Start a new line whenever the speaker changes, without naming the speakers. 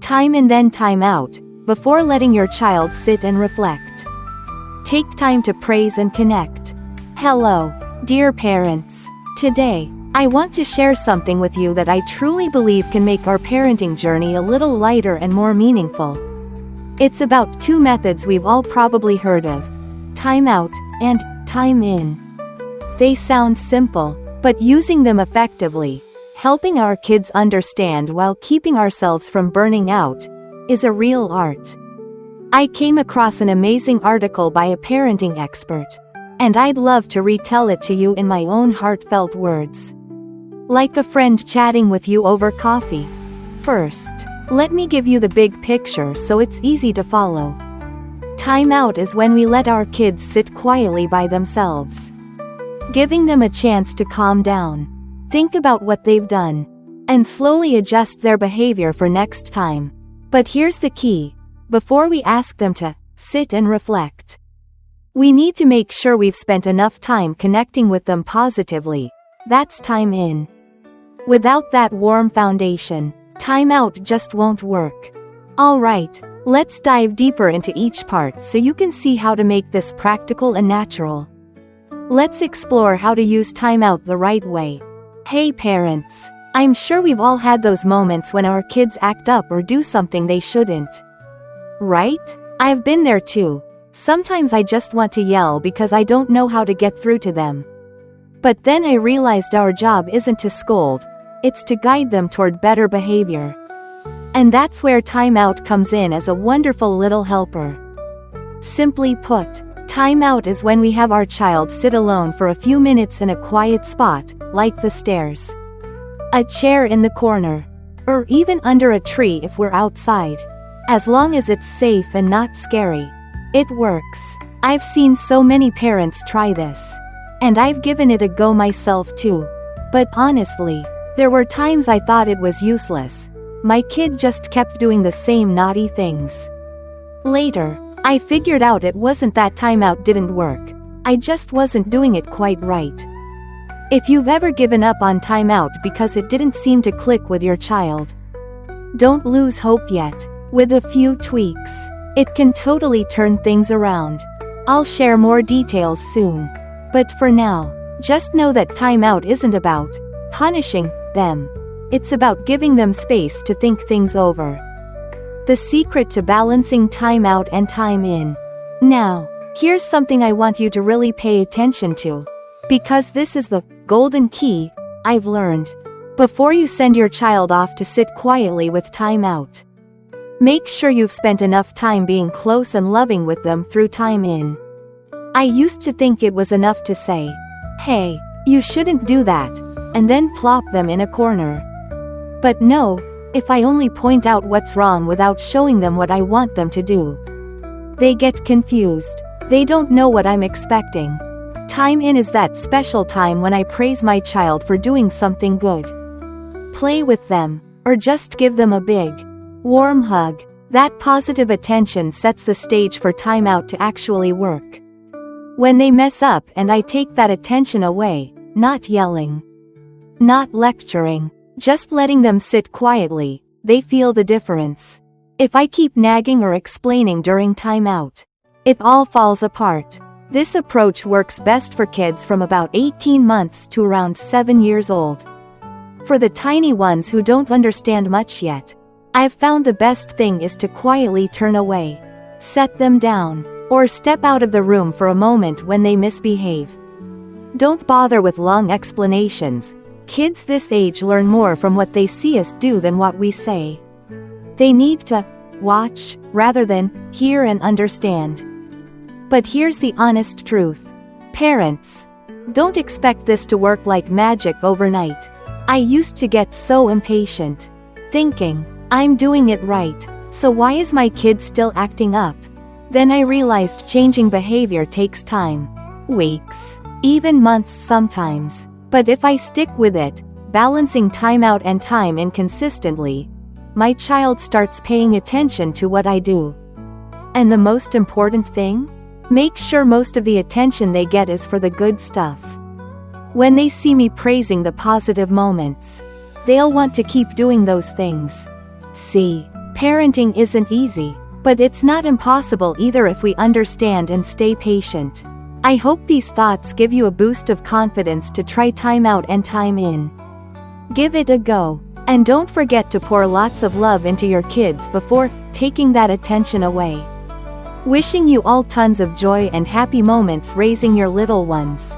Time in then time out, before letting your child sit and reflect. Take time to praise and connect. Hello, dear parents. Today, I want to share something with you that I truly believe can make our parenting journey a little lighter and more meaningful. It's about two methods we've all probably heard of: time out and time in. They sound simple, but using them effectively, helping our kids understand while keeping ourselves from burning out, is a real art. I came across an amazing article by a parenting expert, and I'd love to retell it to you in my own heartfelt words. Like a friend chatting with you over coffee. First, let me give you the big picture so it's easy to follow. Time out is when we let our kids sit quietly by themselves, giving them a chance to calm down, think about what they've done, and slowly adjust their behavior for next time. But here's the key: before we ask them to sit and reflect, we need to make sure we've spent enough time connecting with them positively. That's time in. Without that warm foundation, time out just won't work. Alright, let's dive deeper into each part so you can see how to make this practical and natural. Let's explore how to use time out the right way. Hey parents, I'm sure we've all had those moments when our kids act up or do something they shouldn't. Right? I've been there too. Sometimes I just want to yell because I don't know how to get through to them. But then I realized our job isn't to scold, it's to guide them toward better behavior. And that's where time out comes in as a wonderful little helper. Simply put, time out is when we have our child sit alone for a few minutes in a quiet spot, like the stairs, a chair in the corner, or even under a tree if we're outside. As long as it's safe and not scary, it works. I've seen so many parents try this, and I've given it a go myself too. But honestly, there were times I thought it was useless. My kid just kept doing the same naughty things. Later, I figured out it wasn't that timeout didn't work. I just wasn't doing it quite right. If you've ever given up on timeout because it didn't seem to click with your child, don't lose hope yet. With a few tweaks, it can totally turn things around. I'll share more details soon. But for now, just know that timeout isn't about punishing them. It's about giving them space to think things over. The secret to balancing time out and time in. Now, here's something I want you to really pay attention to, because this is the golden key I've learned. Before you send your child off to sit quietly with time out, make sure you've spent enough time being close and loving with them through time in. I used to think it was enough to say, "Hey, you shouldn't do that," and then plop them in a corner. But no, if I only point out what's wrong without showing them what I want them to do, they get confused. They don't know what I'm expecting. Time in is that special time when I praise my child for doing something good. Play with them, or just give them a big, warm hug. That positive attention sets the stage for time out to actually work. When they mess up and I take that attention away, not yelling, not lecturing, just letting them sit quietly, they feel the difference. If I keep nagging or explaining during time out, it all falls apart. This approach works best for kids from about 18 months to around 7 years old. For the tiny ones who don't understand much yet, I've found the best thing is to quietly turn away, set them down, or step out of the room for a moment when they misbehave. Don't bother with long explanations. Kids this age learn more from what they see us do than what we say. They need to watch rather than hear and understand. But here's the honest truth. Parents, don't expect this to work like magic overnight. I used to get so impatient, thinking, I'm doing it right, so why is my kid still acting up? Then I realized changing behavior takes time. Weeks, even months sometimes. But if I stick with it, balancing time out and time in consistently, my child starts paying attention to what I do. And the most important thing? Make sure most of the attention they get is for the good stuff. When they see me praising the positive moments, they'll want to keep doing those things. See, Parenting isn't easy, but it's not impossible either if we understand and stay patient. I hope these thoughts give you a boost of confidence to try time out and time in. Give it a go. And don't forget to pour lots of love into your kids before taking that attention away. Wishing you all tons of joy and happy moments raising your little ones.